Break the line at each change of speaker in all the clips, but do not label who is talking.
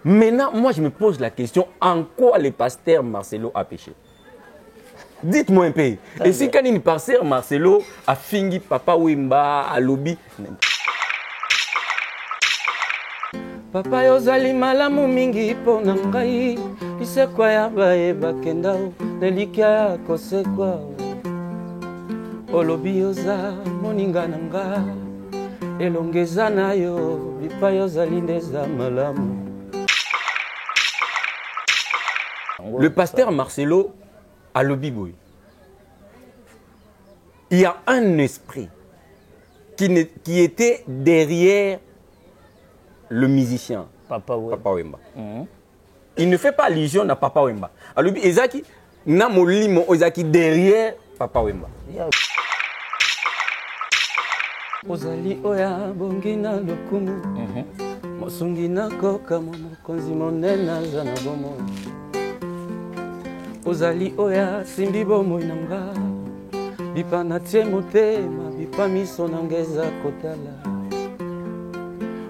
Maintenant, moi, je me pose la question, en quoi le pasteur Marcelo a péché? Dites-moi un peu. Et si quand il pasteur Marcelo a fini Papa Wemba, a lobby...
Papa yozali malamu mingi pona ngai isekwa ya bae bakenda nelikia kosekwa olobi yoza moninga nanga elongeza nayo bipa yozali ndeza malamu.
Le pasteur Marcelo a lobby boy. Il y a un esprit qui était derrière le musicien
Papa
Wemba. Il ne fait pas allusion à Papa Wemba. Alors, Ezaki, na molimo Ezaki derrière Papa Wemba.
Ozali oya bongina lokumu. Mosungina koka mokonzi monena zana bomo. Ozali oya simbi bomo inanga. Bipa na tie motema, bipa miso nangeza kotala.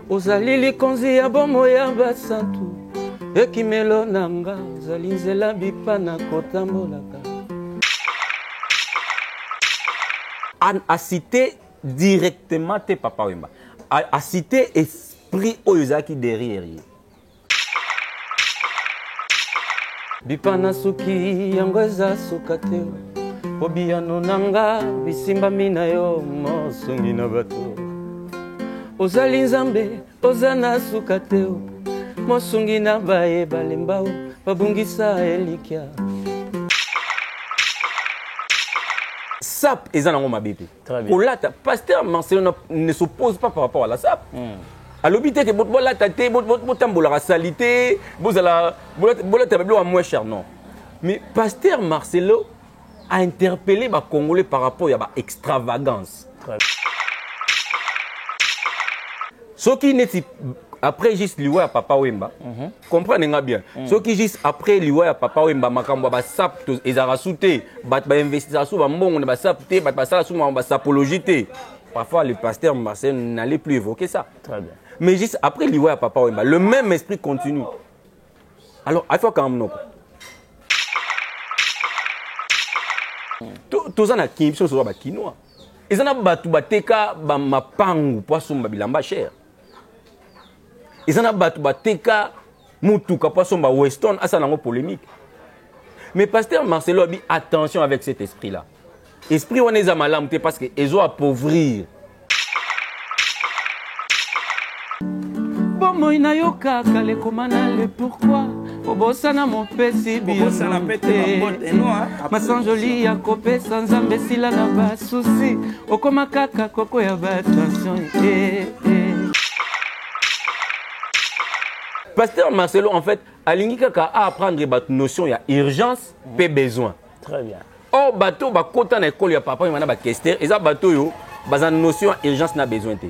Ozali likonzi ya bomo ya basantu ekimelo nanga ozali nzela bipa na kotambolaka.
A cité directement tes Papa Wemba. A cité esprit Oyozaki derrière.
Bipa na suki yango eza suka te obiyano nanga bisimba mina yo mosungi na bato. Ozali nzambe ozana suka teo mosungi na bae balembao babungisa elikia.
SAP eza nango mabete. Kolata pasteur Marcelo ne s'oppose pas par rapport à la SAP. Alors bité que bolata te botambola la salité bozala bolata bablo à moins cher non. Mais pasteur Marcelo a interpellé ba Congolais par rapport à ba extravagance. Ce qui n'est après juste lié à Papa Wemba, comprenez bien. Ce qui juste après lié à Papa Wemba, makambo ba sap ezara souté, ba investisseur sou ba mbongo ba sapté, ba sala sou ba sapologité. Parfois le pasteur Marcel n'allait plus évoquer ça.
Très bien.
Mais juste après lié à Papa Wemba, le même esprit continue. Alors, il faut quand même tous en a qui sont sur ba kinois. Ils en a batu bateka ba mapangu poisson ba bilamba cher. Ils en a battu bateka mutuka poisson ba weston asa nango polémique. Mais pasteur Marcelo a dit attention avec cet esprit là. Esprit on est amalam parce que ils ont appauvrir.
Bon moi na yoka kale komana le pourquoi obosana mon pesi bio
obosana pete mabote noa
masanjoli ya kopesa nzambe sila na ba souci okoma kaka koko ya ba attention
Pasteur Marcelo, en fait, alingi kaka a apprendre cette notion, il y a urgence, peu besoin.
Très bien.
Or, bateau, ba kota na école, il y a papa, il y a ba kester, et ça bateau yo, ba notion, urgence n'a besoin te.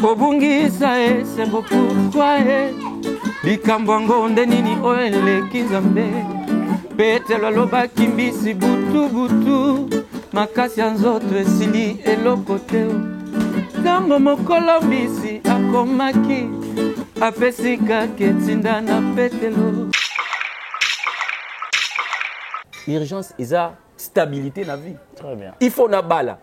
Obungisa c'est beaucoup quoi likambango ndenini oele kinzambe petelo loba kimbisi butu butu makasi ya nzoto esili elokoteo ntango mokolo mbisi akomaki apesika ketinda na petelo.
Urgence et ça stabilité na vie.
Très bien.
Il faut na bala.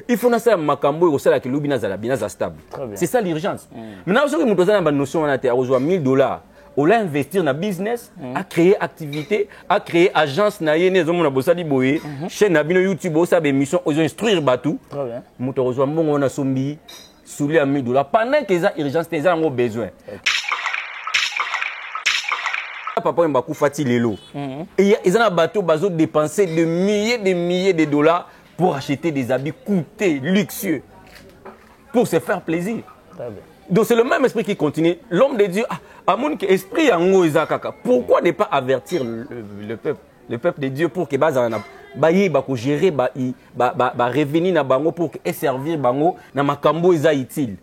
Il faut na ça makambo et ça qui lobi na zala bina za stable. C'est ça l'urgence. Maintenant ce que nous posons dans notion on a été à $1,000. On l'a investir dans business, à créer activité, à créer agence na yene zomo na bosali boye, chaîne na bino YouTube ça be mission aux instruire batou.
Très bien.
Muto rejoint mbongo na sombi souli à $1,000 pendant que ça urgence les gens ont besoin. Papa Wemba Koufati lelo. Et ils ont bateau bazo dépenser de milliers de dollars pour acheter des habits coûtés, luxueux, pour se faire plaisir. Donc c'est le même esprit qui continue. L'homme de Dieu, esprit en Izakaka. Pourquoi ne pas avertir le peuple de Dieu pour que bazana bayi ba ko gérer ba revenir na bango pour que servir bango na makambo eza utile.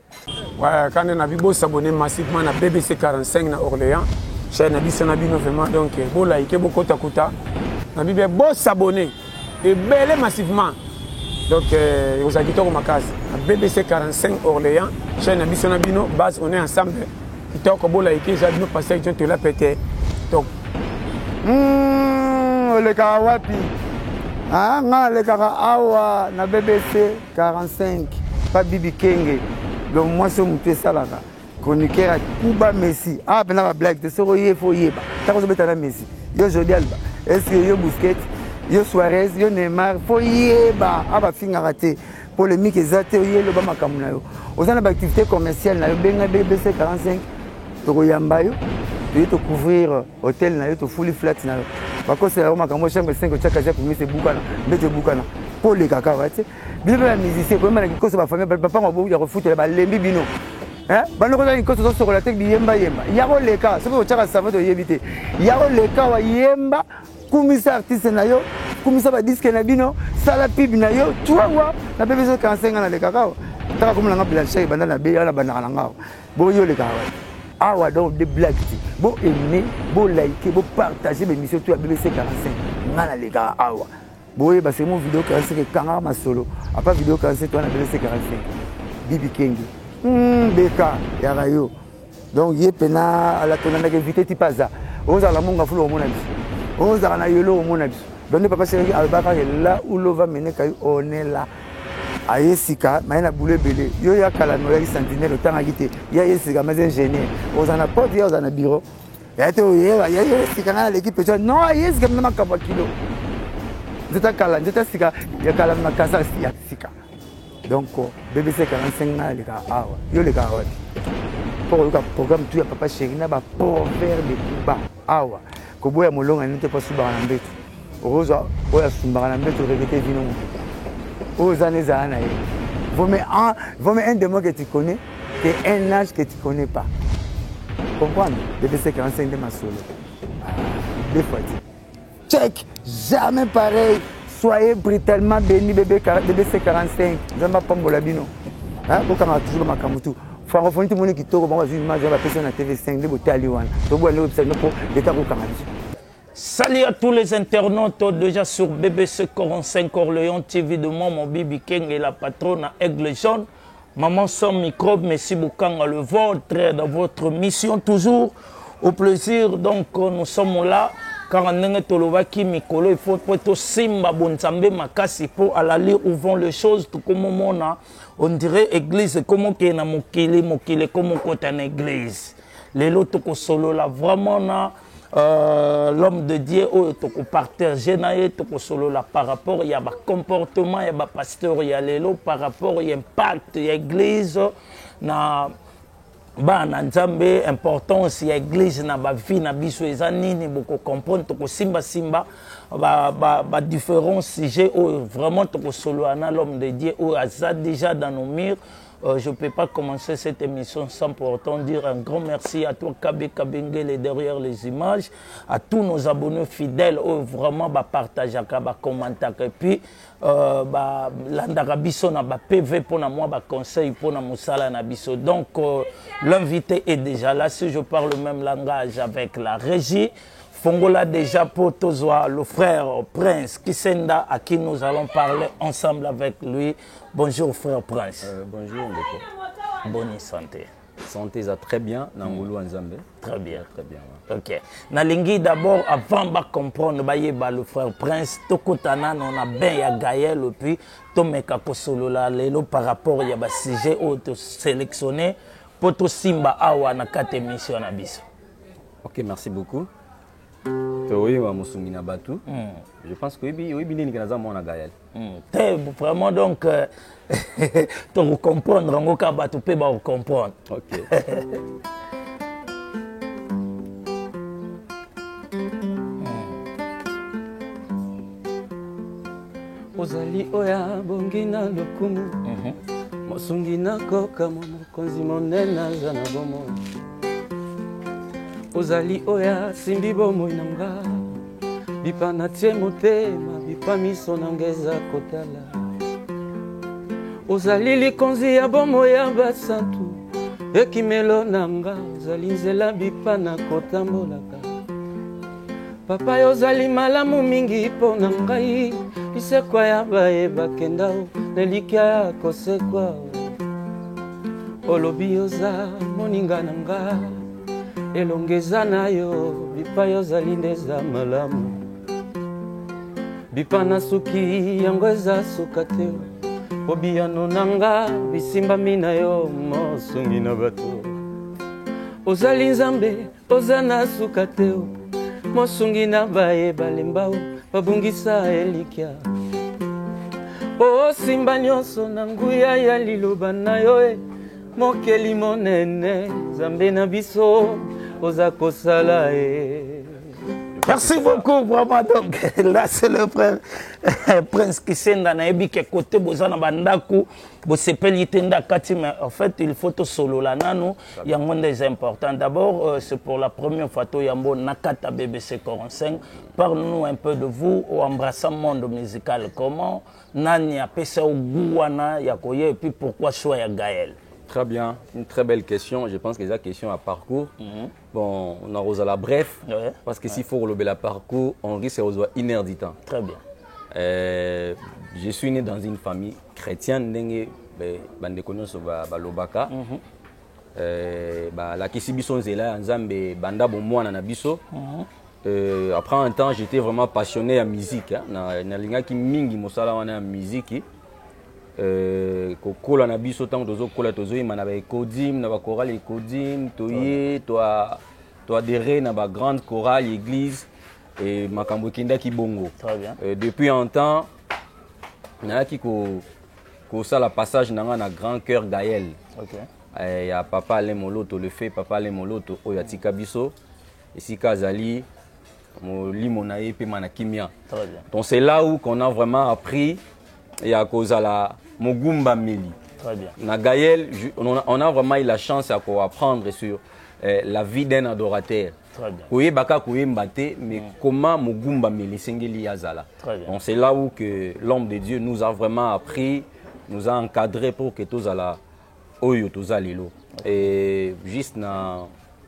Ouais, quand on a vu beau s'abonner massivement à BBC 45 na Orléans, chaîne biso na bino vraiment donc bo like bo kota kota. Na bibe beau s'abonner et belé massivement. Donc, aux auditeurs ma case. BBC 45 Orléans, chaîne Abisso Nabino, base, on est ensemble. Kitoko Kobola et Kisa, nous passons, tu te l'as pété. Donc,
le Karawapi. Ah, le Karawa, na BBC 45, pas Bibi Kenge. Donc, moi, c'est mon pied salaka. Chroniqueur à Kuba Messi. Ah, ben, la blague, c'est ce faut y être. T'as besoin de Messi. Yo Jordi Alba. Est-ce que yo Busquets? Yo Suarez, yo Neymar, faut y eba, aba finga raté. Polémique exacte, yo le ba makamuna yo. Aux activités commerciales na yo benga BBC 45, to yamba yo, to couvrir hôtel na yo, to fully flat na yo. Bako c'est la makambo chambre 5 chaka za pour mettre bukana, mettre bukana. Pour les kaka raté. Bien la musicien, pour même que ba famille papa mabo ya refoute ba lembi bino. Hein? Bano ko ni ko to sur la tête bi yemba yemba. Yaro le ka, c'est pour chaka savant to yebité. Yaro le ka wa yemba. Kumisa artiste na yo, kumisa ba disque na bino, sala pib na yo, tu vois, na BBC 45 na le kakao. Taka comme la blanche banda na be na banda na ngao. Bo yo le kakao. Awa donc de blagues. Bo aimer, bo liker, bo partager l'émission tout à BBC 45. Ngana le kakao awa. Bo e ba c'est mon vidéo 45 kanga ma solo. Apa vidéo 45 toi na BBC 45. Bibi Kengi. Beka ya rayo. Donc yé pena à la tonana que invité ti paza. Oza la monga fulo mona bi. On a eu l'eau au monde. Donc, papa, c'est là où l'eau va mener, on est là. À Yesika, mais il a boulé belé. Il y a un sentinelle, le temps à quitter. Il y a Yesika, mais ingénieur. On en a pas dit, on en a bureau. Il y a Yesika, l'équipe, non, Yesika, même un kilo. C'est un calan, c'est un sika. Il y a calan, ma casa, il y a sika. Donc, BBC 45 ans, les gars, il y a les gars, pour le programme, tu as papa chéri, n'a pas pour faire des coups bas. Koboya molonga n'était pas sous baranambeto. Rosa, oya sous baranambeto regretté vino. Aux années zana. Vaut un des mots que tu connais, et un âge que tu ne connais pas. Comprendre? BBC 45 de ma solo. Deux fois. Check, jamais pareil. Soyez brutalement bénis, BBC 45. Zamba Pambola Bino. Hein? Pourquoi on a toujours ma kamutu? Francophonie, tout le monde qui tourne, on va dire, je vais passer sur la TV5, de beauté à Liwan.
Salut à tous les internautes, déjà sur BBC 45 Orléans TV de moi, mon Bibi King et la patronne Aigle Jaune. Maman sans microbe, merci beaucoup le vôtre dans votre mission, toujours au plaisir. Donc nous sommes là, car en Nengetolowaki, Mikolo, il faut être Simba Bonzambe Makasi pour à la lire où vont les choses, tout comme on dirait église, comme on est na mokile, comme on est en église. Les lots solo là, vraiment l'homme de Dieu, toko partager naie, toko solo là par rapport, il y a un comportement, il y a un pasteur, il y a les lots par rapport, il y a impact, il y a église, na na nzambe importance ya église na ba vie na biso eza nini boko comprendre toko simba ba différents sujets vraiment toko solo ana l'homme de Dieu aza déjà dans nos murs. Je ne peux pas commencer cette émission sans pour autant dire un grand merci à toi Kabe Kabengele derrière les images, à tous nos abonnés fidèles vraiment partager, commenter et puis l'andarabiso na PV pour moi conseil pour na musala na biso. Donc l'invité est déjà là, si je parle le même langage avec la régie. Fongola déjà pour Tozoa, le frère Prince Kisenda, à qui nous allons parler ensemble avec lui. Bonjour frère Prince.
Bonjour Ndeko.
Bonne santé.
Santé ça très bien, Nangolo Nzambe.
Très bien.
Très bien.
Ouais. Ok. Nalingi d'abord, avant de comprendre, le frère Prince, Tokotana, on a bien Gaël, puis Tomeka Kosolo, par rapport à un sujet sélectionné pour tout Simba Awa na 4 émissions.
Ok, merci beaucoup. Je pense que
vraiment donc tu comprendre on va tu peux comprendre.
OK.
Ozali oya bongina lokumu. Mosungina koka mokonzi monena zana bomo. Ozali oya simbi bomo inanga bipa na tie motema bipa miso nangeza kotala. Ozali likonzi ya bomo ya basantu ekimelo nanga ozali nzela bipa na kotambolaka. papa yozali malamu mingi mpo na ngai lisekwa ya bayeba o nelika ya kosekwa olobi yoza moninga na nga elongeza na yo bipa yozali nde eza malamu bipa na suki yango eza suka te obiyano na nga bisimbami na yo mosungi na bato ozali nzambe oza na suka te mosungi na bayeba lembao babungisa elikya osimba nyonso na nguya ya liloba na yo mokeli monene nzambe na biso oza kosala
Merci beaucoup, vraiment. Donc là, c'est le frère Prince Kisenda Naebi qui est côté Bozana Bandaku, Bosepeli Tenda Kati, mais en fait, il faut tout solo là, nano. Il y a un monde des importants. D'abord, c'est pour la première fois, Yambo Nakata BBC 45. Parle-nous un peu de vous, au embrassant monde musical. Comment Nani a pesa au Gouana, Yakoye, et puis pourquoi choix Gaël?
Très bien, une très belle question. Je pense que c'est une question à parcours. Bon, on arrose à la bref, parce que s'il faut relever la parcours, on risque de relever 1 heure du temps.
Très bien.
Je suis né dans une famille chrétienne, bande connu sur Lobaka. La Kisibiso Nzela, Nzambe, Banda Bomouana Nabiso. Après un temps, j'étais vraiment passionné à musique. Na linga ki mingi mosala wana musique. Kokola na biso tango tozo kola tozo yima na ba ekodim na ba chorale ekodim toye to adhérer na ba grande chorale église et makambo kinda ki bongo.
Très bien.
Depuis un temps na ki ko sala passage nanga na grand cœur Gaël.
OK.
Ya papa Alain Moloto le fait papa Alain Moloto oyo atika biso ici Kazali molimo na ye pe mana kimia.
Très bien.
Donc c'est là où qu'on a vraiment appris et à cause de la Mogumba Meli.
Très bien.
Na Gaël, on a vraiment eu la chance à apprendre sur la vie d'un adorateur.
Très bien.
Koye baka koye mbate, mais comment Mogumba Meli sengeli azala.
Très bien.
Donc c'est là où que l'homme de Dieu nous a vraiment appris, nous a encadré pour que tous ala oyo tous alilo. Et juste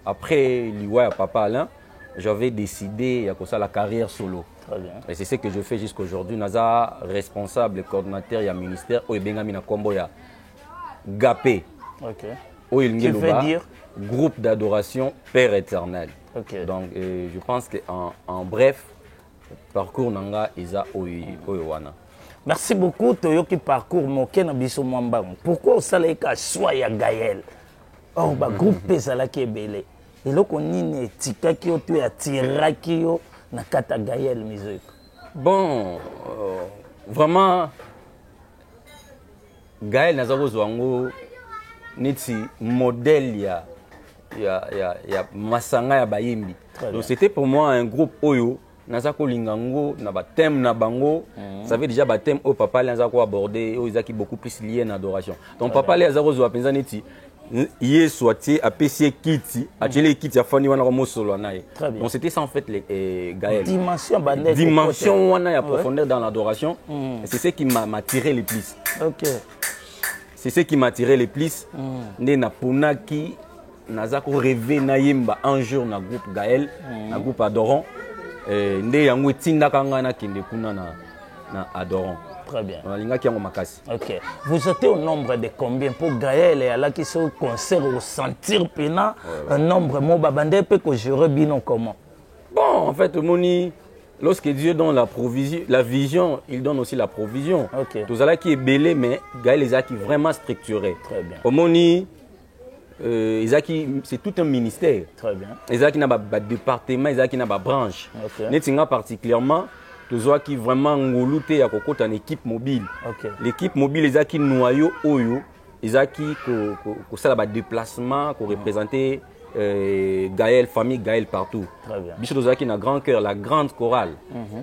après l'Iwa papa Alain, j'avais décidé à ça la carrière solo.
Très bien.
Et c'est ce que je fais jusqu'à aujourd'hui. Naza responsable, coordinateur et ministère. Oye Bengamina Kombo ya Gapé.
OK.
Qui
veut dire
groupe d'adoration Père éternel.
OK.
Donc je pense qu'en bref, parcours nanga isa oyowana.
Merci beaucoup Toyoki parcours moké na biso mwambango. Pourquoi osaleka choix ya Gaël? Oh ba groupe ezala ki ebele. Eloko nini etikaki yo to ya tiraki yo na kata Gaël musique?
Bon, vraiment Gaël nazako zwango niti modèle ya masanga ya bayimbi. Donc c'était pour moi un groupe oyo nazako lingango na ba thème na bango. Ça veut déjà ba thème au papa nazako aborder oyo izaki beaucoup plus lié na adoration. Donc papa les azako zwa penza niti hier soitier à PC Kiti à télé Kiti à Fanny wana ko solo nae. Donc c'était ça en fait les Gaël. Dimension wana ya profondeur dans l'adoration. C'est ce qui m'a tiré le plus.
OK.
C'est ce qui m'a tiré le plus. Né na ponaki nazako rêver na yemba un jour na groupe Gaël, na groupe Adoron. Ndé yango tinda kanga na kende kuna na Adoron.
Très bien.
Ok.
Vous êtes au nombre de combien pour Gaël et Allah qui se concert au sentir pena un nombre mo babande peut que je rebino comment?
Bon, en fait, Moni, lorsque Dieu donne la vision, il donne aussi la provision.
OK.
Tout ça qui est belé, mais Gaël est qui vraiment structuré.
Très bien.
Au Moni, c'est tout un ministère.
Très bien.
Isaki n'a pas département, Isaki n'a pas branche.
OK.
Netinga particulièrement tu vois qui vraiment ngoluté à kokota en équipe mobile.
OK.
L'équipe mobile les a qui noyau oyo, les a qui ko ça la déplacement ko représenter Gaël famille Gaël partout.
Très bien.
Bicho tozaki na grand cœur la grande chorale.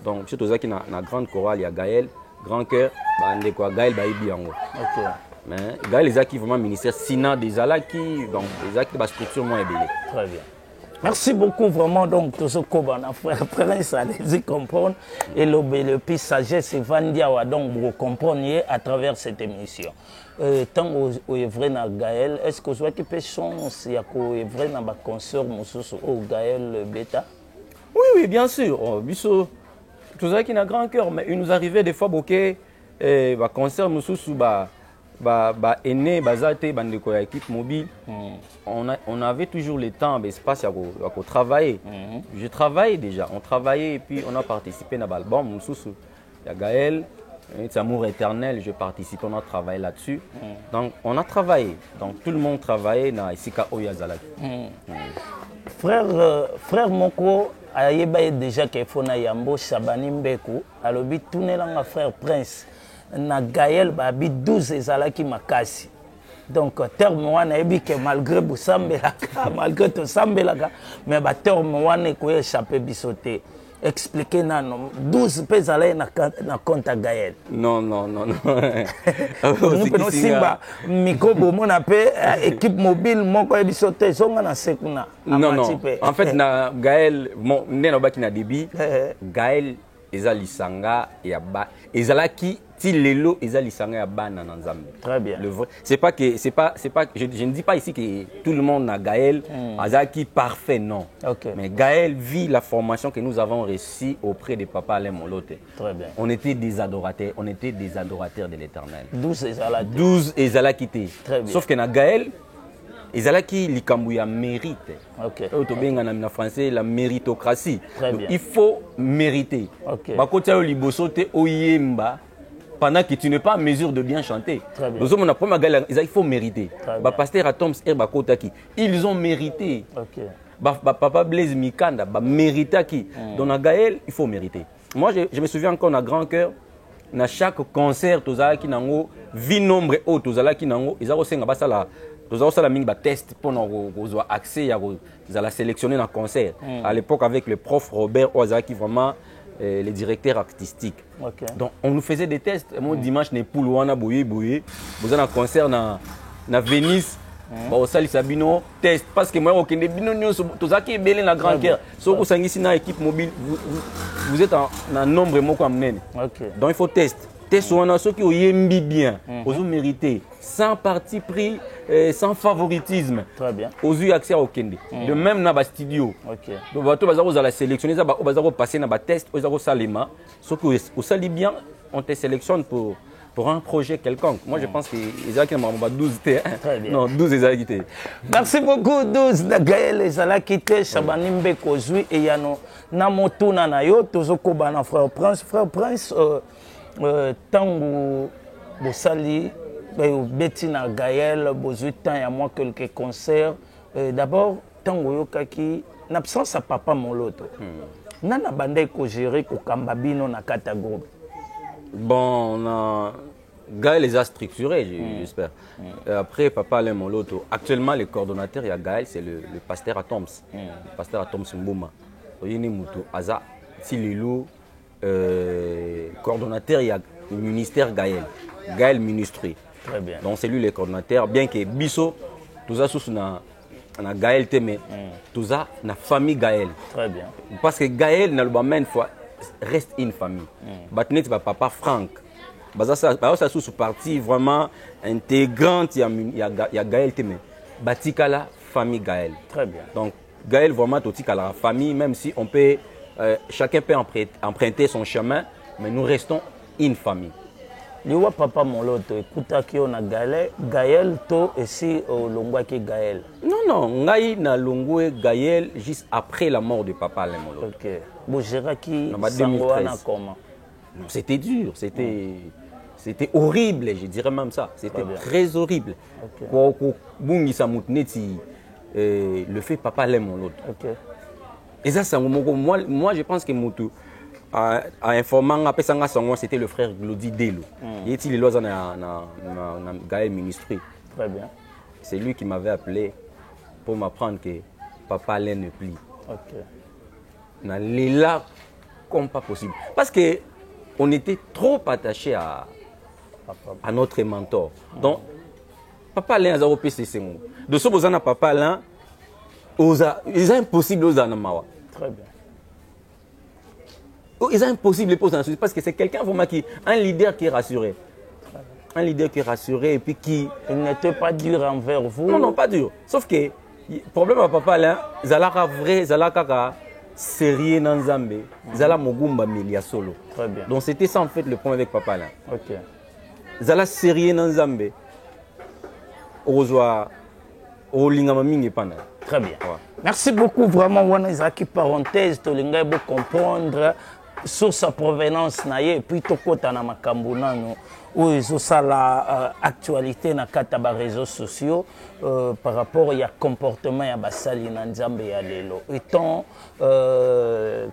Donc bicho tozaki na grande chorale il y a Gaël grand cœur bande quoi Gaël baibi yango.
OK.
Mais Gaël les a qui vraiment ministère Sina des alaki donc les a qui ba structure moins ébélé.
Très bien. Merci beaucoup vraiment donc tout ce qu'on a frère Prince à les comprendre et le plus sagesse Vandiawa donc vous compreniez à travers cette émission. Tant au vrai na Gaël, est-ce que vous avez chance ya ko vrai na ba concert mususu au Gaël bêta?
Oui, oui, bien sûr. Oh, biso, tout ça qui n'a grand cœur, mais il nous arrivait des fois bokeh, concert mususu aîné, bazate, bandeko équipe mobile. On avait toujours le temps, l'espace à travailler. Je travaillais déjà, on travaillait et puis on a participé à l'album mususu. Il y a Gaël, c'est Amour éternel, je participe, on a travaillé là-dessus. Donc on a travaillé, donc tout le monde travaillait dans Isika Oyazalaki.
Frère Moko, ayeba déjà qu'il faut na Yambo Shabani Mbeku, alobi tunelanga frère Prince na Gaël babi 12 ezalaki makasi. Donc terme wana ebi que malgré bosambelaka, malgré to sambelaka, mais ba terme wana ko échapper bisoté. Expliquez non 12 pezalay na compte à Gaël.
Non.
Nous prenons Simba micro bomo na pe équipe mobile moko ebisoté zonga na sekuna.
Non. En fait na Gaël mon neno baki na débit. Gaël ezalisanga ya ba ezalaki ti lelo ezalisanga ya bana na Nzambe.
Très bien.
C'est pas je ne dis pas ici que tout le monde na Gaël azaki parfait, non.
Okay.
Mais Gaël vit la formation que nous avons reçue auprès de Papa Alain Molote.
Très bien.
On était des adorateurs de l'Éternel.
12
ezalaki te.
Très bien.
Sauf que na Gaël ezalaki likambo ya mérite.
OK.
Otobenga na français la méritocratie.
Donc,
il faut mériter.
OK.
Bakota liboso te oyemba pendant que tu n'es pas en mesure de bien chanter. Nous sommes la première galère, il faut mériter. Pasteur Atoms et Bakotaki, ils ont mérité.
OK.
Papa Blaise Mikanda, mérité qui. Dans la Gaël, il faut mériter. Moi, je me souviens encore, on a grand cœur, dans chaque concert, tous qui nango, vie nombre haut, tous qui nango, ils ont aussi un test pour avoir accès à la sélectionner dans le concert. À l'époque, avec le prof Robert Oza qui vraiment les directeurs artistiques.
Okay.
Donc on nous faisait des tests. Mon dimanche n'est pas loin boye. Vous avez un concert na Venise. Au sali sabino test parce que moi aucun bino tout ça qui est belé na grand cœur. So vous sangisi na équipe mobile vous êtes en nombre moko amnene.
OK.
Donc il faut test. Test on a ceux qui ont bien, aux mérité, sans parti pris, sans favoritisme.
Très bien.
Aux eu accès au Kende. De même dans le studio.
OK.
Donc vous allez sélectionner ça, vous allez passer dans le test, vous allez salima. Ceux qui ont bien, on te sélectionne pour un projet quelconque. Moi je pense que les gens qui ont 12 T. Non, 12 les a quittés.
Merci beaucoup 12 de Gaël les a quittés Shabani Mbeko Zui et Yano Namotuna Nayo Tozoko Bana frère Prince tango bosali betina Gaël bozui temps ya moi quelques concerts d'abord tango yokaki en absence à papa Moloto nana bande ko gérer ko kambabino na kata groupe.
Bon Gaël les a structurés j'espère. Après papa Alain Moloto actuellement le coordonnateur il y a Gaël c'est le pasteur Atoms. Le pasteur Atoms Mbouma oyini mutu aza Tililou coordonnateur, il y a le ministère Gaël ministry.
Très bien.
Donc c'est lui le coordonnateur, bien que Bisso, tout ça sous na Gaël Témé, tout ça na famille Gaël.
Très bien.
Parce que Gaël n'a le même fois reste une famille. Batnet va papa Franck. Ça sous partie vraiment intégrante, il y a Gaël Témé. Batikala famille Gaël.
Très bien.
Donc Gaël vraiment tout la famille, même si on peut chacun peut emprunter son chemin, mais nous restons une famille.
Liwa papa Moloto, écoute qui on a Gaël to et si Longwa qui Gaël.
Non, ngai na Longwe Gaël juste après la mort de papa Alain Moloto.
OK. Bon Géraki Sangoana comment?
C'était dur, c'était horrible, je dirais même ça. C'était très horrible. OK. Le fait papa Alain Moloto.
OK.
Et ça, moi, je pense que Moutou a informant, c'était le frère Glody Delo. Il était là dans Gaël Ministry.
Très bien.
C'est lui qui m'avait appelé pour m'apprendre que papa Alain ne plie.
OK.
N'allez là comme pas possible. Parce qu'on était trop attachés à notre mentor. Donc, papa Alain a zéro PCC. De ce que papa Alain, c'est impossible aux Anamawa.
Très bien.
C'est impossible parce que c'est quelqu'un un leader qui est rassuré. Un leader qui est rassuré et puis qui...
Il n'était pas dur envers vous.
Non, pas dur. Sauf que le problème à papa là, Zalaka vrai, Zalaka
sérieux dans Nzambe, zala mogumba melia solo.
Très bien.
Donc c'était ça en fait le problème avec papa là.
Ok.
Zala sérieux dans Nzambe. Ozwa olingama mingi pana.
Très bien.
Ouais.
Merci beaucoup. Vraiment, on a qui parenthèse, tu as comprendre sur sa provenance et puis tu as makambo nano où ils ont ça la actualité na kata ba réseaux sociaux par rapport à comportement ya basali na nzambe ya lelo. Étant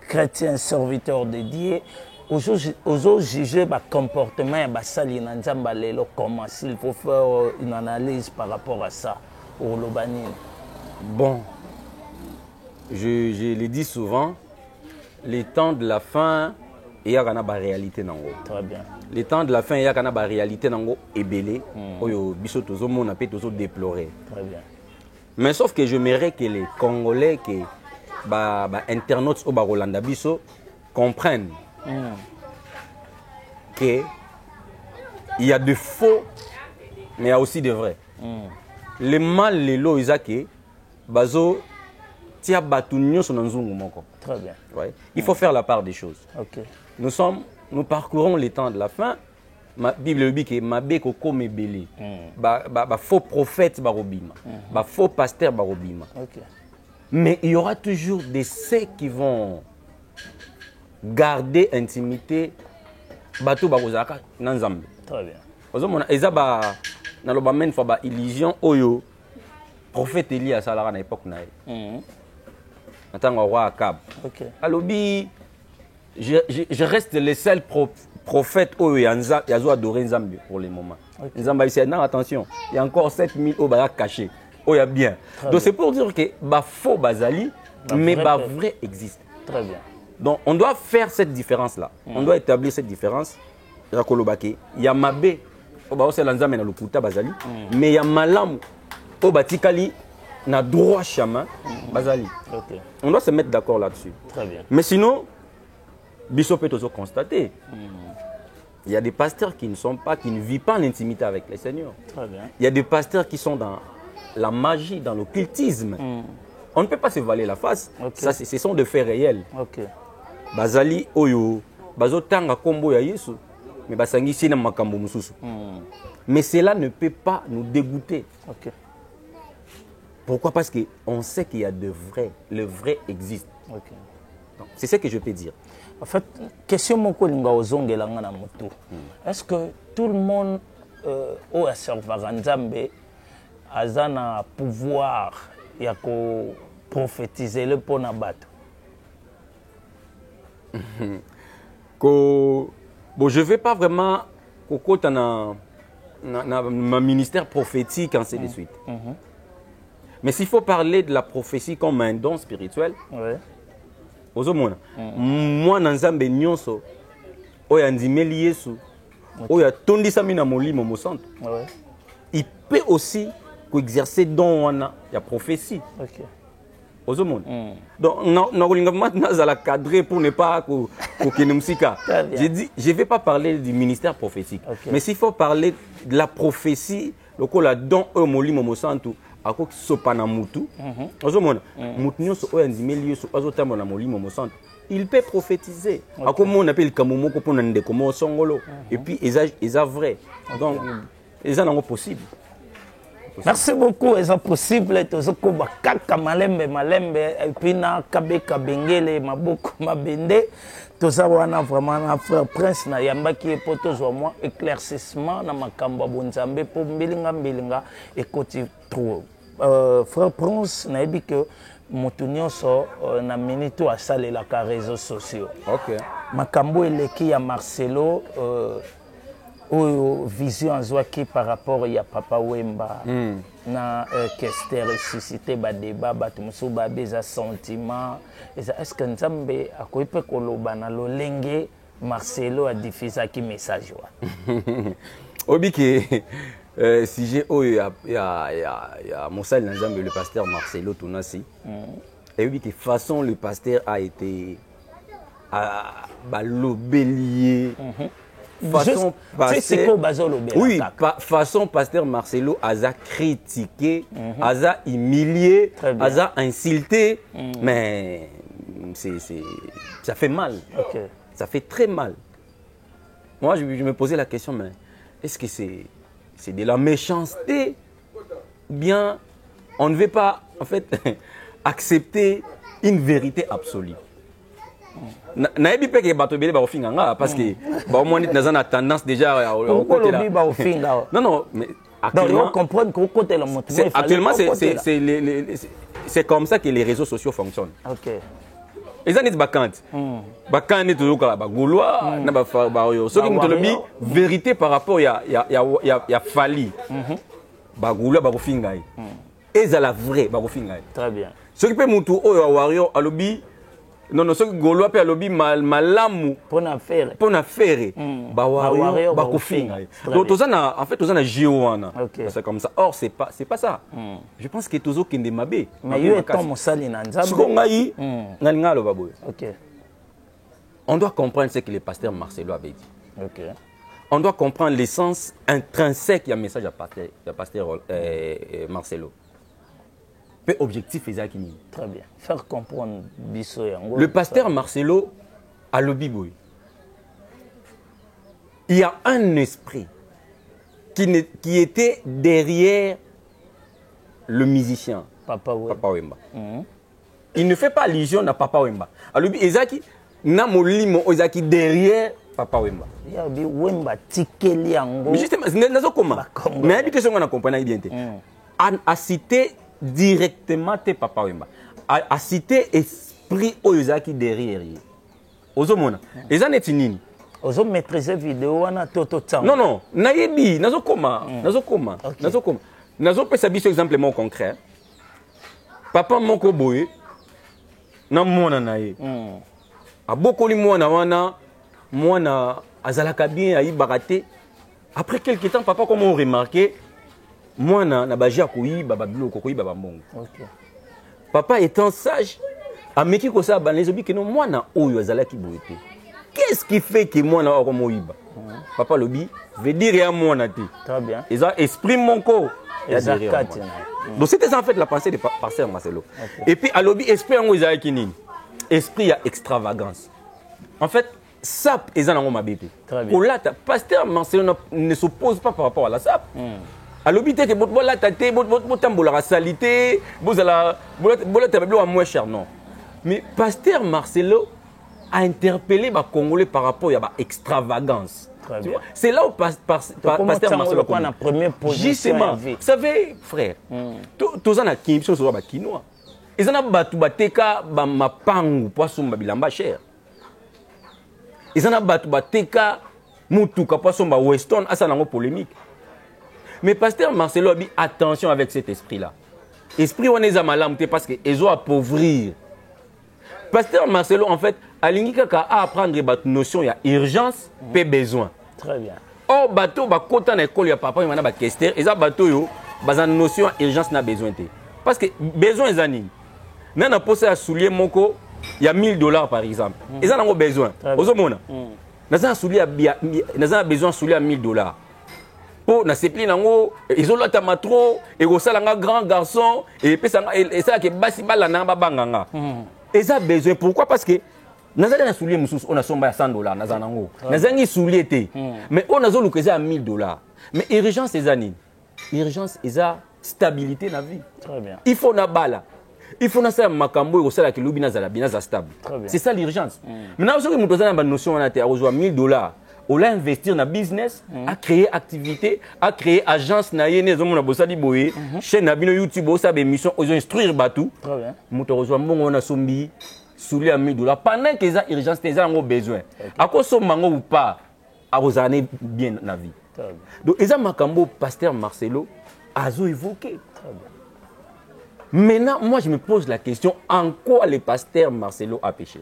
chrétien serviteur de Dieu, aux juger le comportement ya basali na nzambe ya lelo comment s'il faut faire une analyse par rapport à ça au Lobani.
Bon, je le dis souvent, les temps de la fin, il y a une réalité.
Très bien.
Les temps de la fin, il y a une réalité ébélée. Oyo biso tozo mona pe tozo déplorer.
Très bien.
Mais sauf que j'aimerais que les Congolais, que internautes au Barolanda biso comprennent que il y a de faux, mais il y a aussi de vrais. Le mal les lois isake bazo tia batunyo son nzungu moko.
Très bien.
Ouais. Il faut faire la part des choses.
Ok.
Nous parcourons les temps de la fin. Ma Bible dit que mabe koko mebele. Ba faux prophètes barobima. Ba faux pasteurs barobima.
Ok.
Mais il y aura toujours des ceux qui vont garder intimité bato barozaka na Nzambe.
Très bien.
Ozomona eza ba na loba men fa ba illusion oyo prophète Élie a salara na époque na ye. Attends roi Akab.
Ok.
Alobi je reste le seul prophète oyo yazo adorer Nzambe pour le moment. Nzambe ici non attention, il y a encore 7000 au baya caché. Oh ya bien. Donc c'est pour dire que ba faux bazali mais ba vrai existe.
Très bien.
Donc on doit faire cette différence là. On doit établir cette différence. Rakolobake, il y a mabe oba osela Nzambe na lokuta bazali, mais il y a malamu obatikali na droit chemin bazali.
Ok.
On doit se mettre d'accord là-dessus.
Très bien.
Mais sinon, Bissot peut aussi constater. Il y a des pasteurs qui ne vivent pas en intimité avec les seigneurs.
Très bien.
Il y a des pasteurs qui sont dans la magie, dans l'occultisme. On ne peut pas se voiler la face.
Okay.
Ça, ce sont des faits réels.
Ok.
Bazali oyo, bazo tanga kombo ya Yesu, mais basangi sina makambo mususu. Mais cela ne peut pas nous dégoûter.
Ok.
Pourquoi? Parce qu'on sait qu'il y a de vrai. Le vrai existe.
Ok.
C'est ce que je peux dire.
En fait, question moko linga ozongela ngana moto. Est-ce que tout le monde au serveur Nzambe azana pouvoir ya ko prophétiser le pona bato?
Bon, je ne vais pas vraiment dans ma ministère prophétique ainsi de suite. Mais s'il faut parler de la prophétie comme un don spirituel,
Ouais.
moi dans Nzambe nyonso oya ndimeli Yesu oya tondisami na molimo mo centre.
Ouais.
Il peut aussi exercer don wana ya prophétie.
Ok.
Ozomona. Donc nakolinga maintenant za la cadrer pour ne pas kokene musika. J'ai dit je vais pas parler du ministère prophétique.
Okay.
Mais s'il faut parler de la prophétie, lokola don molimo mo centre ako sopana mutu. Ozomona. Mutu nyonso oya ndimeli Yesu azotamba na molimo mo centre. Il peut prophétiser. Ako on appelle kamomoko pour ndeko mo songolo et puis eza vrai. Donc eza nango possible.
Merci beaucoup. Est-ce possible tozoko bakaka malembe et puis na kabeka bengele maboko mabende toza wana vraiment na frère Prince na yambaki po tozwa moi éclaircissement na makambo bonzambe po mbilinga ekoti trop. Frère Prince na yebi que motu nyonso na minute asalela ka réseaux sociaux.
OK.
Makambo eleki ya Marcelo oyo vision azwaki par rapport ya Papa Wemba na Kester ressuscité ba débat bato mosusu babeza sentiment est-ce que Nzambe akoki pe koloba na lolenge Marcelo a diffusaki message wa
obiki sujet oyo ya mosali na Nzambe le pasteur Marcelo Tunasi et obiki façon le pasteur a été balobelier façon pasteur, oui, façon pasteur Marcelo Aza critiqué, Aza humilié, Aza insulté, mais ça fait mal.
Ok.
Ça fait très mal. Moi, je me posais la question, mais est-ce que c'est de la méchanceté ou bien on ne veut pas, en fait, accepter une vérité absolue? Naebi pe ke bato bele ba ofinga nga parce que ba moi nit na tendance déjà au côté là. Non non, mais actuellement
comprendre qu'au côté la motivation.
Actuellement c'est comme ça que les réseaux sociaux fonctionnent.
OK.
Les années bakant. Bakant ni toujours ba gaulois na ba yo. Ce qui me dit vérité par rapport ya Fali. Ba gaulois ba ofinga. Et ça la vraie ba ofinga.
Très bien.
Ce qui peut mutu o wario alobi. Non, non, ce que Gaulois peut lobby malamu
pour na faire.
Bah wario, bah kofinga. Donc en fait, tous en a Gioana. C'est comme ça. Or c'est pas ça. Je pense que tous qui ne mabé.
Mais yo est ton sali na nzambe.
Ce qu'on a eu, ngalinga lo baboy.
OK.
On doit comprendre ce que le pasteur Marcelo avait dit.
OK.
On doit comprendre l'essence intrinsèque du message de pasteur Marcelo. Peu objectif est Zakini.
Très bien. Faire comprendre Bisso.
Le pasteur Marcelo a le biboui. Il y a un esprit qui était derrière le musicien
Papa
Wemba. Il ne fait pas allusion à Papa Wemba. Alors Ezaki na molimo Ezaki derrière Papa Wemba.
Il y a bi Wemba tikeli yango.
Mais justement, nazo comment? Mais habité ce qu'on a compris bien. A cité directement tes Papa Wemba. A cité esprit Oyozaki derrière. Ozomona. Ezaneti nini?
Ozo maîtriser vidéo wana toto tsam.
Non non, nayebi, nazo koma. Nazo pesa biso exemple mon concret. Papa moko boye na mwana naye. Abokoli mwana wana, mwana azalaka bien ayi baraté. Après quelque temps papa comme on remarqué mwana na baja koyiba babiloko koyiba bambongo.
OK.
Papa étant sage, ameki ko sa banlezobi que non mwana oyo azalaki boyete. Qu'est-ce qui fait que mwana wa komoyiba? Papa lobi veut dire à mwana te.
Très bien.
Ils expriment mon corps.
Exactement.
Donc c'était en fait la pensée de pasteur Marcelo. Et puis à lobi esprit en ezalaki nini? Esprit à extravagance. En fait, ça ezana ngoma bébé.
Très bien.
Pour là pasteur Marcelo ne s'oppose pas par rapport à la sap. À l'hôpital que votre la tête, votre tambour la salité, vous allez moins cher non. Mais pasteur Marcelo a interpellé les Congolais par rapport à l'extravagance. C'est là où pasteur Marcelo
a la première position.
Justement, vous savez, frère, tous en a qui sont sur les Kinois. Ils en ont battu bateka mapangu poisson babilamba cher. Ils en ont battu bateka mutuka poisson ba Weston à ça n'a polémique. Mais pasteur Marcelo a dit attention avec cet esprit-là. Esprit on est à malam parce qu'ils ont appauvrir. Pasteur Marcelo en fait a apprendre des notions il y a urgence et besoin.
Très bien.
Or bateau ba kota na école ya papa il y a ba question et ça bateau yo ba notion urgence na besoin té. Parce que besoin ezani. Nana posé à soulier moko il y a $1000 par exemple. Ils en ont besoin. Ozomona. Naza soulier naza besoin soulier à $1000. Pour na sepli nango izolata matro et gosalanga grand garçon et ça que basi bala na babanganga. Et ça besoin pourquoi parce que nazali na soulier mususu on a somba ya $100 naza nango. Nazangi soulier té. Mais on a zolukeza à $1000. Mais urgence ezani. Urgence eza stabilité na vie.
Très bien.
Il faut na bala. Il faut na ça makambo et osala ke lobina za bina za stable. C'est ça l'urgence. Maintenant ce que nous donnons une notion on a té a reçoit $1000. On l'a investir dans le business, à créer activité, à créer agence na yene zomo na bosali boye, chaîne na bino YouTube osa be mission aux instruire batou.
Très bien.
Muto reçoit mbongo na sombi souli à $1000 pendant que ça urgence les ont besoin. À quoi so mango ou pas à vos années bien na vie. Donc eza makambo pasteur Marcelo azo évoqué. Maintenant moi je me pose la question en quoi le pasteur Marcelo a péché?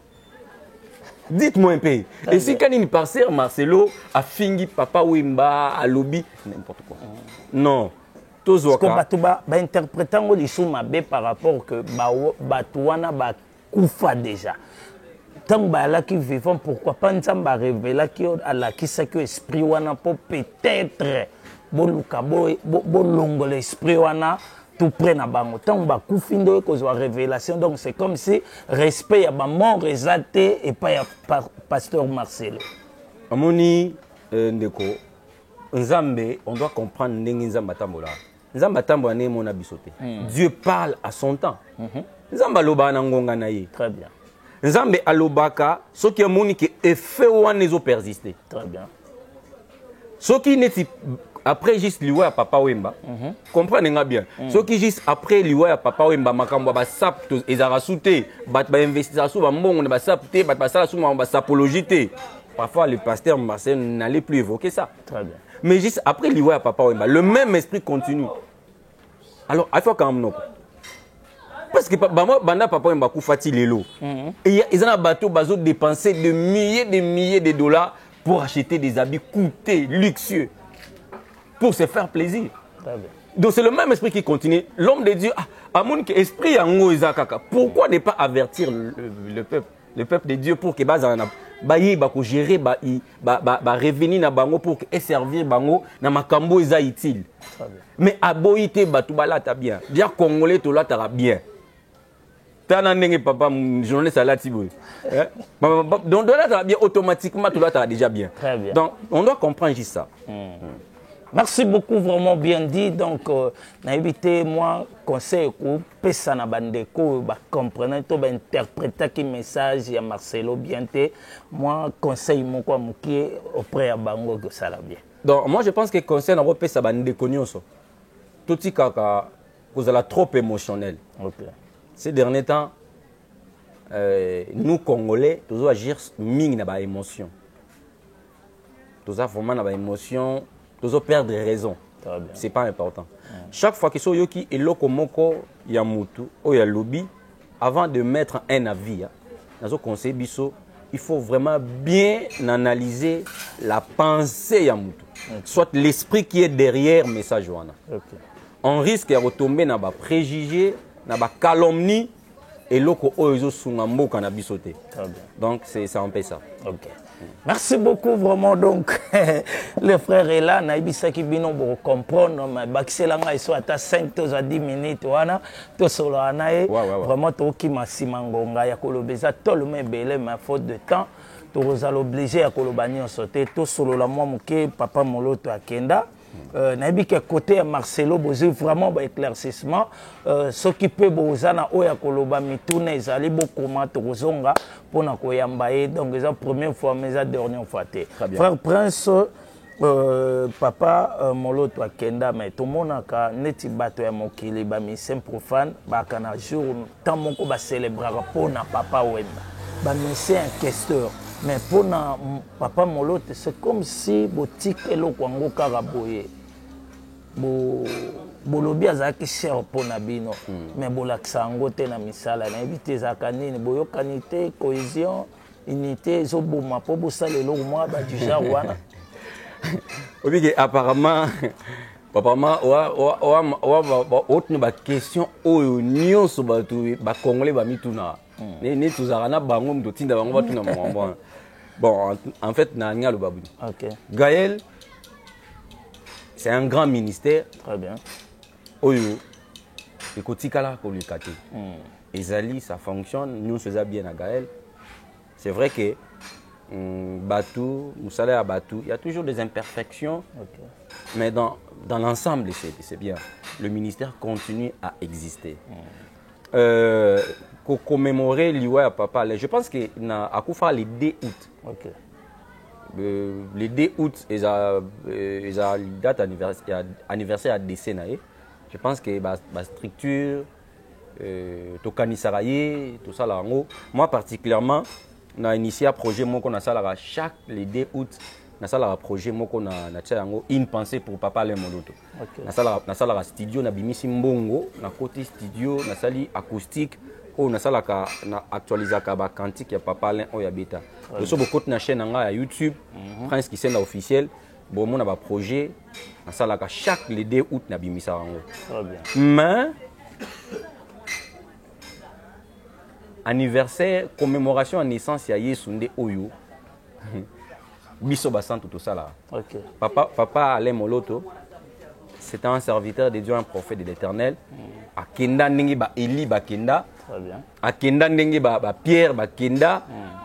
Dites-moi un peu. Et si quand il pasteur Marcelo a fini Papa Wemba, a lobby, n'importe quoi. Non.
Parce que ba interprétant les choses mabe par rapport que batouana ba koufa déjà. Tant ba là qui vivant pourquoi pas nzamba révéler qui a la qui sait que esprit wana pour peut-être boluka bo longo l'esprit wana tout près na bango tant ba kufindo ko zo révélation donc c'est comme si respect ya ba mort exalté et pas ya pasteur Marcelo
amoni ndeko nzambe on doit comprendre ndenge nzambe tambola nzambe tambola ne mona bisote Dieu parle à son temps nzambe aloba na ngonga na ye
très bien
nzambe alobaka soki amoni ke effet wana ezo persister
très bien
soki neti après juste liwa ya papa Wemba comprenez nga bien soki juste après liwa ya papa Wemba makambo ba sap to ezara souté ba investisseur so ba mbongo na ba sap te ba sala so ba sapologie te parfois le pasteur Marcel n'allait plus évoquer ça
très bien
mais juste après liwa ya papa Wemba le même esprit continue alors il faut quand même parce que banda papa Wemba kufati lelo et ils ont bateau bazo dépenser de milliers de dollars pour acheter des habits coûteux luxueux pour se faire plaisir. Donc c'est le même esprit qui continue. L'homme de Dieu, amon que esprit yango izakaka. Pourquoi ne pas avertir le peuple de Dieu pour que bazana bayi ba ko gérer ba revenir na bango pour que servir bango na makambo eza utile. Mais aboyité batu balata bien. Dia congolais to lata bien. Tana ndenge papa journaliste à la tibo. Donc de là bien automatiquement tout là déjà bien. Donc on doit comprendre juste ça.
Merci beaucoup, vraiment bien dit. Donc, n'invitez moi conseil pour pesa na bandeko ba comprendre to ba interpréter qui message ya Marcelo Bienté. Moi conseil mon quoi mukie auprès à bango que ça la bien.
Donc moi je pense que conseil na pesa bandeko nyonso. Toti kaka vous êtes trop émotionnel.
OK.
Ces derniers temps nous Congolais tous agir ming na ba émotion. Tous vraiment na ba émotion. Tous perdre raison. C'est pas important. Chaque fois que so yoki eloko moko ya mutu o ya lobby avant de mettre un avis nazo conseil biso il faut vraiment bien analyser la pensée ya mutu soit l'esprit qui est derrière message wana. On risque de retomber dans ba préjugés, dans ba calomnie et loko o ezo sunga mboka na biso te. Donc c'est un peu ça.
OK. Merci beaucoup vraiment donc le frère est là naibisa ki bino bo comprendre mais bakiselanga iso ata 5 to 10 minutes wana to solo anae vraiment to ki masimangonga ya kolobeza to le mebele mais faute de temps to rozala obligé ya kolobani osote to solo la moi muke papa moloto akenda nayebi ke côté ya Marcelo bozi vraiment ba éclaircissement ce qui peut bozana oya koloba mituna ezali bokoma tozonga pona koyamba ye donc eza première fois mais eza dernière fois te frère Prince papa moloto akenda mais tomonaka neti bato ya mokili ba mission profane ba kana jour tant moko ba célébrera pona papa Wemba ba mission questeur. Mais pour papa Molote, c'est comme si boutique eloko yango kaka boye. Bolobi azaki cher pour nabino. Mais bolakisa yango te na misala na ebite ezaka nini boyokani te cohésion unité ezoboma po bosala eloko mwa ba du genre wana.
Obi apparemment autre ba question oyo nyonso batu ba congolais ba mituna. Ni tuzarana bango mtotinda bango batuna mwamba. Bon, en fait, Gaël, c'est un grand ministère.
Très bien.
Oyo, Ekotikala Kolikate. Ezali, ça fonctionne. Nous faisons bien à Gaël. C'est vrai que Batou, Moussala à Batou, il y a toujours des imperfections. Mais dans l'ensemble, c'est bien. Le ministère continue à exister. Pour commémorer l'Iwa papa, je pense qu'il a à faire les 2 août. Les 2 août, ils ont date anniversaire à décès. Je pense que la structure, tout ça là. Moi particulièrement, on a initié un projet qu'on a ça chaque les 2 août. On a un projet qu'on a une pensée pour papa le Moloto. On a un studio, on a bimisi mbongo, on a côté studio, on a sali acoustique. On a actualisé la quantique ya papa Alain Oyabeta. Nous sommes beaucoup de chaîne à YouTube, Prince qui est officiel. Bon, on a un projet, on a chaque les 2 août na bimisa rango. Mais anniversaire, commémoration en naissance ya Yesunde Oyo. Biso basan tout ça là. Papa Alain Moloto.
c'était un serviteur de Dieu, un prophète de l'Éternel. Akenda ndenge ba Eli ba kenda.
Très bien.
Akenda ndenge ba Pierre ba kenda.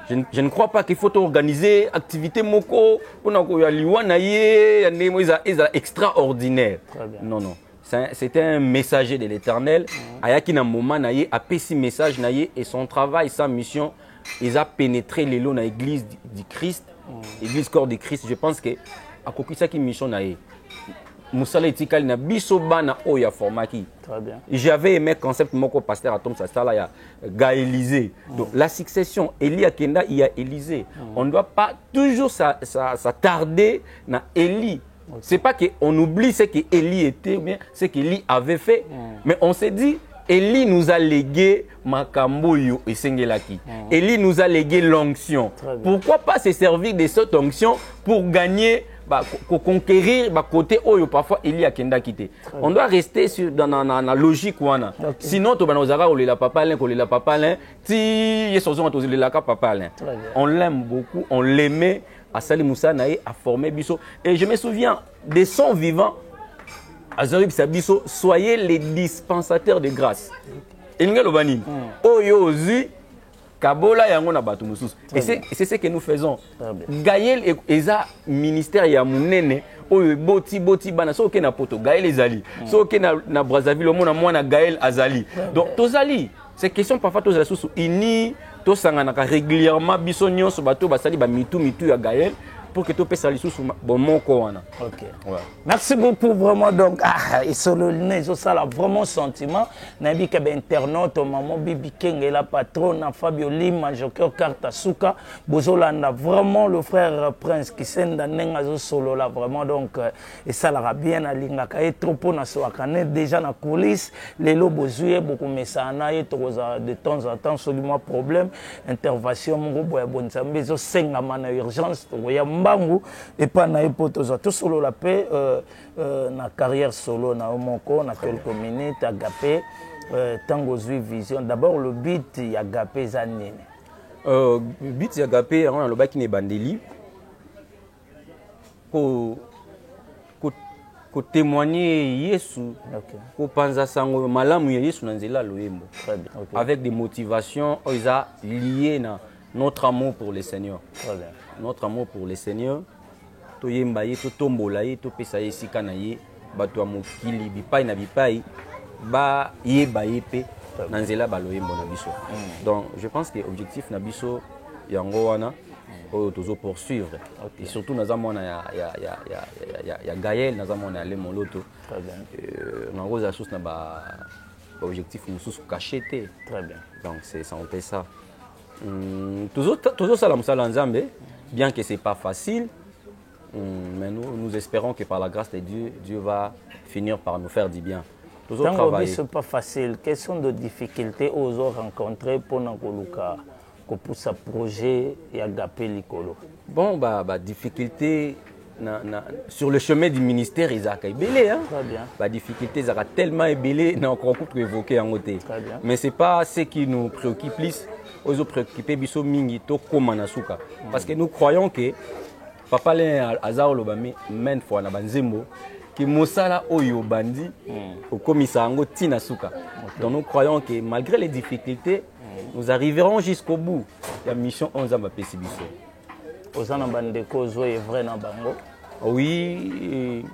Je ne crois pas qu'il faut organiser activité moko pour na ya liwa na ye ndemo ils extraordinaire. Non non. C'était un messager de l'Éternel. Ayaki na moment na ye apesi message na ye et son travail, sa mission, ils a pénétré les lots na l'église du Christ, l'église corps du Christ. Je pense que akokisa ki mission na ye. Musala etikali na biso bana oya formaki.
Très bien.
J'avais aimé concept moko pasteur Atom Sastala ya Gaëlisé. Donc la succession Élie Akenda il y a Élisée. On ne doit pas toujours s'attarder na Élie. C'est pas qu'on oublie ce que Élie était ou bien ce qu'Élie avait fait, mais on s'est dit Élie nous a légué Makamboyo et Sengelaki. Élie nous a légué l'onction. Pourquoi pas se servir de cette onction pour gagner, conquérir côté Oyo parfois Élie a Kenda quitté. On doit rester dans la logique wana. Sinon tu vas nous avoir le papa Alain, ti yesozo on le papa Alain. On l'aime beaucoup, on l'aimait. Asali Moussa Naé a formé Bisso. Et je me souviens de son vivant. Azarib Sabiso, soyez les dispensateurs de grâce. Et nous avons Oyozi, Kabola Yangona Batumusus. Et c'est ce que nous faisons. Gaël et Eza ministère Yamounene. Oyo boti bana so ke na poto Gaël Ezali. So ke na Brazzaville mona mwana Gaël Azali. Donc tozali, c'est question parfois tozali sous ini to sanganaka régulièrement biso nyonso bato basali ba mitu ya Gaël pour que tu puisses aller sous bon mon wana.
OK. Ouais. Merci beaucoup vraiment donc et solo nezo sala vraiment sentiment nabi ka internaute maman Bibi Kenge la patronne Fabio Lima Joker Karta Suka bozolanda vraiment le frère Prince qui senda nenga zo solo là vraiment donc et ça la bien alinga ka et trop na so akane déjà na coulisses les lobozuye beaucoup mesana et toza de temps en temps seulement problème intervention mon groupe ya bonzambe zo senga mana urgence to ya mbangu et pas na epoto za to solo la paix na carrière solo na moko na quelques minutes agapé tango zui vision d'abord le beat ya agapé za nini
beat ya agapé on lo baki ne bandeli ko témoigner Yesu ko panza sango malamu ya Yesu na nzela loyembo avec des motivations oza liées na notre amour pour le Seigneur. Notre amour pour le Seigneur. To yemba ye to tombola ye to pesa ye sika na ye bato ya mokili bipai na bipai ba yeba ye pe na nzela baloyembo na biso. Donc je pense que objectif na biso yango wana oyo tozo poursuivre et surtout naza mona ya Gaël naza mona ya Lemoloto. Très bien. Na rosa sous na ba objectif mususu caché te. Très bien. Donc c'est ça on fait ça. Toujours ça la musala nzambe, bien que c'est pas facile, mais nous espérons que par la grâce de Dieu, Dieu va finir par nous faire du bien. Toujours travailler.
C'est pas facile. Quelles sont les difficultés aux autres rencontrées pour nous pour ce projet et agaper l'icolo?
Bon difficulté sur le chemin du ministère ils ont ébélé hein.
Très bien.
Difficulté ils ont tellement ébélé n'a encore évoqué en côté. Mais c'est pas ce qui nous préoccupe plus. Aux préoccupés biso mingi to komana suka parce que nous croyons que papa le azaro lobami main fois na banzembo ki mosala oyo bandi au komisango tina suka. Donc nous croyons que malgré les difficultés nous arriverons jusqu'au bout la mission 11 amba pesi biso
ozana bandeko zo est vrai na bango.
Oui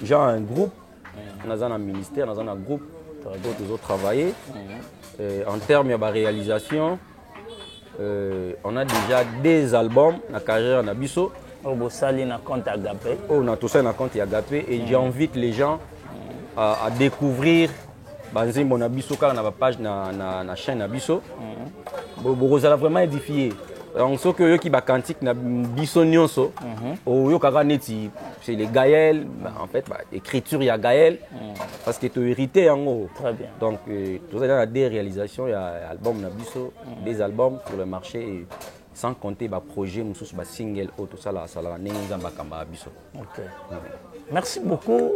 j'ai un groupe dans un ministère dans un groupe d'autres travailler en termes de réalisation. On a déjà des albums na carrière na biso
au sali na compte agapé
on a tout ça na compte agapé et j'invite les gens à découvrir banzimbo na biso car na page na chaîne na biso vous allez vraiment édifier donc ce que qui ba cantique na biso nyonso o yo kaka neti c'est les Gaël en fait écriture ya Gaël parce que tu hérité en
très bien
donc tout ça dans des réalisations il y a album na biso des albums sur le marché et sans compter projet mususu single tout ça là ça la nenza bakamba biso.
OK. Merci beaucoup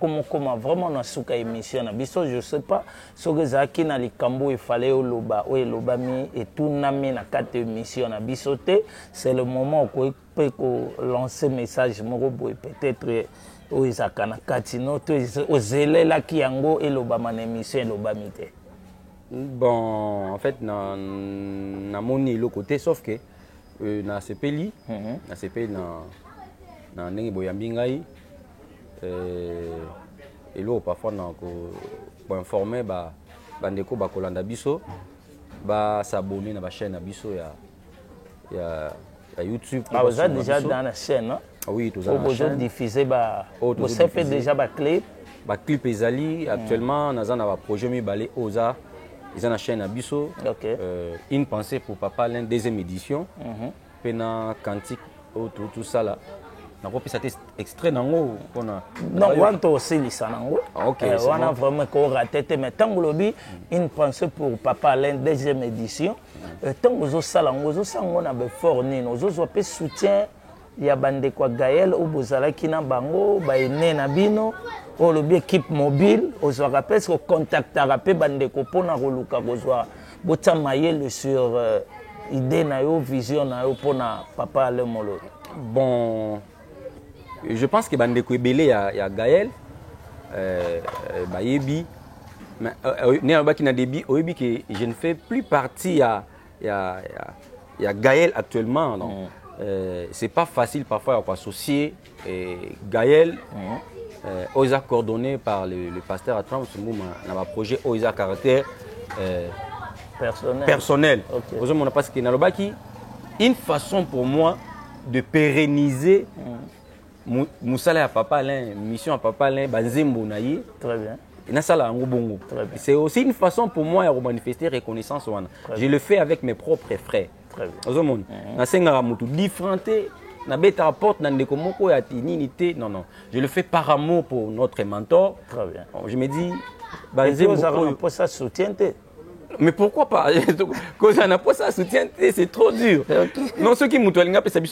comment vraiment na suka émission na biso je sais pas ce que zaki na likambo il fallait o lobami et tout nami na kate émission na biso te c'est le moment où peut lancer message moko peut-être oyo ezalaka na kati no to ozelelaki yango elobama na émission elobami te?
Bon, en fait, na moni le côté, sauf que na sepeli, na sepeli na ndenge boyambi ngai, et là parfois na ko informer ba bandeko ba kolanda biso, ba s'abonner na ba chaîne na biso ya YouTube.
Ah, vous êtes déjà dans la chaîne, non?
Oui, tout ça. Vous avez
diffusé vous fait déjà ba clip.
Ba clip ezali actuellement na za na ba projet mi balé oza. Ils ont la chaîne à Bisso. Une pensée pour Papa Alain, deuxième édition. Pena Cantique, tout ça là. On a fait extrait nango.
Non, on a aussi les sanango.
Ok.
On a vraiment raté. Mais tant que une pensée pour Papa Alain, deuxième édition. Tant que vous on a fourni, nous avons soutien. Il y a bande quoi Gaël ou Bozala qui na bango, ba ene na bino. O lobi équipe mobile, aux rappels au contact rapé bande ko pona roluka kozwa botamaye sur idée na yo vision na yo pona Papa Alain Molo.
Bon, je pense que bande ko ebele ya Gaël bayebi mais né ba ki na débit oyebi que je ne fais plus partie ya Gaël actuellement non. C'est pas facile parfois à associer Gaël Oisa coordonné par le pasteur Atram dans un projet Oisa caractère personnel. Okay. Une façon pour moi de pérenniser Moussala à Papa Alain, mission à Papa Alain, Banzembo Naye.
Très bien.
C'est aussi une façon pour moi de manifester reconnaissance. Je le fais avec mes propres frères.
Très bien.
Non, je le fais par amour pour notre mentor.
Très bien.
Je me dis,
ça soutient.
Mais pourquoi pas? Quand on n'a pas ça soutien, c'est trop dur. Non, ceux qui m'ont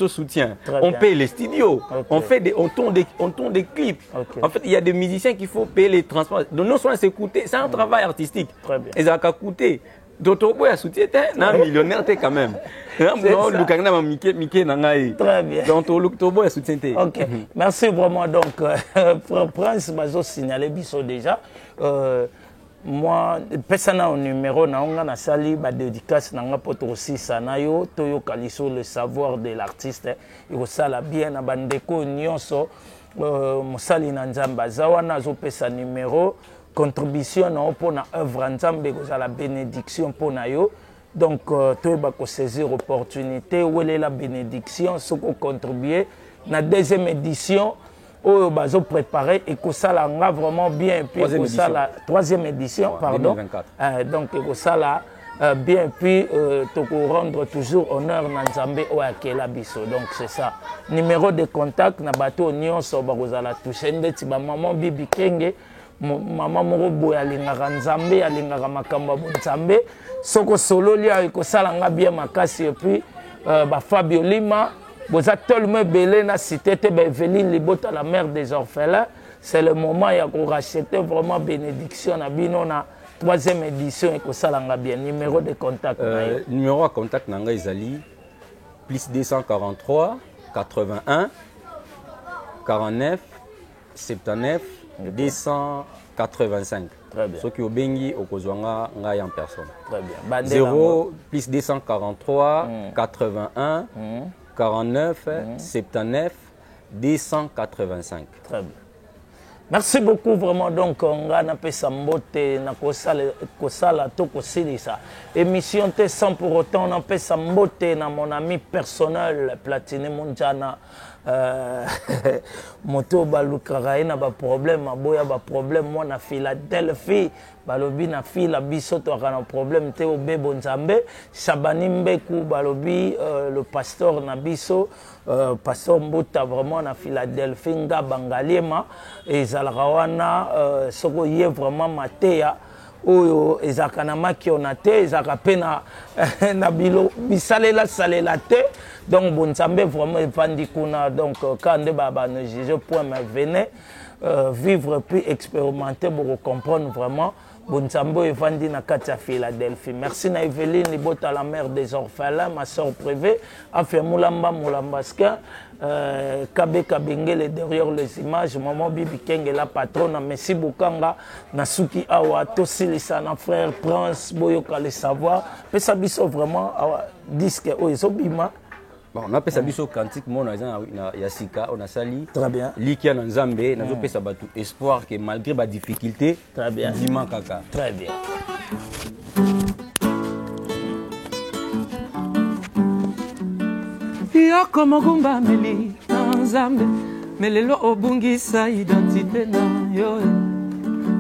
soutien, on paye les studios, on tourne des clips. En fait, il y a des musiciens qu'il faut payer les transports. Donc non seulement c'est coûté, c'est un travail artistique.
Très bien.
Et ça a coûté. Donc tu as soutien, un millionnaire quand même.
Très bien.
Donc tu as soutien.
Ok. Merci vraiment. Donc Prince Bazo signalé biso déjà. Moi, personne au numéro na onga na sali ba dédicace na nga poto aussi sanayo toyo kaliso le savoir de l'artiste et ça la bien na bandeko nyonso mosali na nzamba zawana zo pesa numéro contribution na po na œuvre nzambe ko za la bénédiction po na yo donc toyo ba ko saisir opportunité ou la bénédiction ce ko contribuer na deuxième édition oyo bazo préparé et que ça là vraiment bien puis que ça la troisième édition pardon donc que ça là bien puis te rendre toujours honneur na Nzambe o akela biso donc c'est ça numéro de contact na bato nyonso bakozala toucher ndeti ba maman Bibi Kenge maman moko boya alingaka Nzambe alingaka makambo ya Nzambe soko solo lia ko sala nga bien makasi et puis ba Fabio Lima. Vous êtes tellement belé na cité Evelyne Libota, la mère des orphelins. C'est le moment où racheter vraiment bénédiction à Binona, troisième édition et que ça l'a bien. Numéro de contact.
Numéro de contact nanga Isali plus 243 81 49 79 285.
Très bien.
Ce qui est au Bengi au Kozwanga ngai en personne.
Très bien.
0 plus 243 81 49 79 285.
Très bien. Merci beaucoup vraiment donc on a appelé Sambote na kosala to kosilisa émission te sans pour autant on appelle Sambote na mon ami personnel Platine Monjana moto balukara na ba problème aboya ba problème moi na Philadelphie balobi na fila biso to kana problème te o bebo Nzambe Shabani Mbeku balobi le pasteur na biso pasteur Mbota vraiment na Philadelphie nga bangaliema et zalrawana soko ye vraiment mateya oyo ezaka na makiona te ezaka pena na bilo bisalela salela te donc bon Nzambe vraiment evandi kuna donc quand nde baba ne juge point mais venez vivre puis expérimenter pour comprendre vraiment Bonsambo Evandi na Katia Philadelphie. Merci na Evelyne Libota, la mère des orphelins, ma soeur prévée. Afé Moulamba Moulambaska. Kabe Kabengele derrière les images. Maman Bibi Kenge la patronne. Messi Bukanga. Nasuki Awa. Tosilisa na frère Prince. Boyoka le savoir. Pesa biso vraiment. Disque Oezobima.
Bon, on a fait ça biso cantique, mon Yasika, on a sali.
Très bien.
Likia na Nzambe, on a fait ça tout espoir que malgré les difficultés,
très bien.
Dima Kaka.
Très bien.
Yoko mogumba meli na Nzambe, melelo obungisa identité na yo.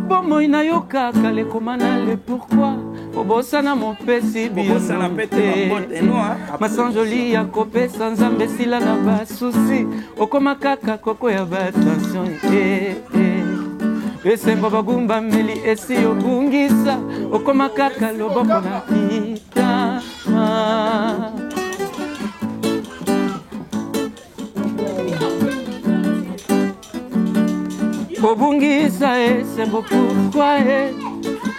Bomo ina yo kaka le komana le pourquoi. Obosana mon pesi
Obosana pete mambote noa.
Masanjoli ya kopesa Nzambe sila na ba souci. Okoma kaka koko ya ba attention Esembo bagumba meli esi obungisa. Okoma kaka loboko na kita. Obungisa esembo pourquoi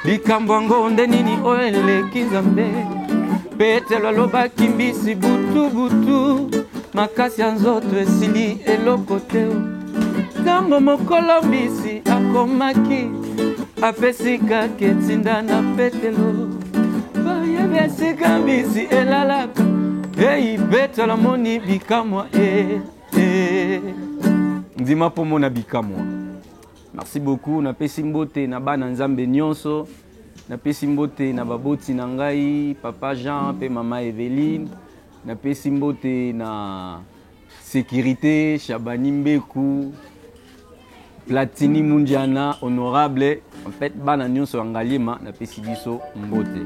likambo ngonde nini oeleki Nzambe Petelo alobaki mbisi butu butu makasi ya nzoto esili eloko te ntango mokolo mbisi akomaki apesi kaka etinda na Petelo bayebi esika mbisi elalaka ei Petelo amoni bikamwa ndima mpo mona bikamwa. Merci beaucoup. Na pesi mbote na bana Nzambe nyonso. Na pesi mbote na baboti na ngai, papa Jean pe mama Evelyne. Na pesi mbote na sécurité Chabani Mbeku, Platini Mundiana, honorable. En fait, bana nyonso angalima na pesi biso mbote.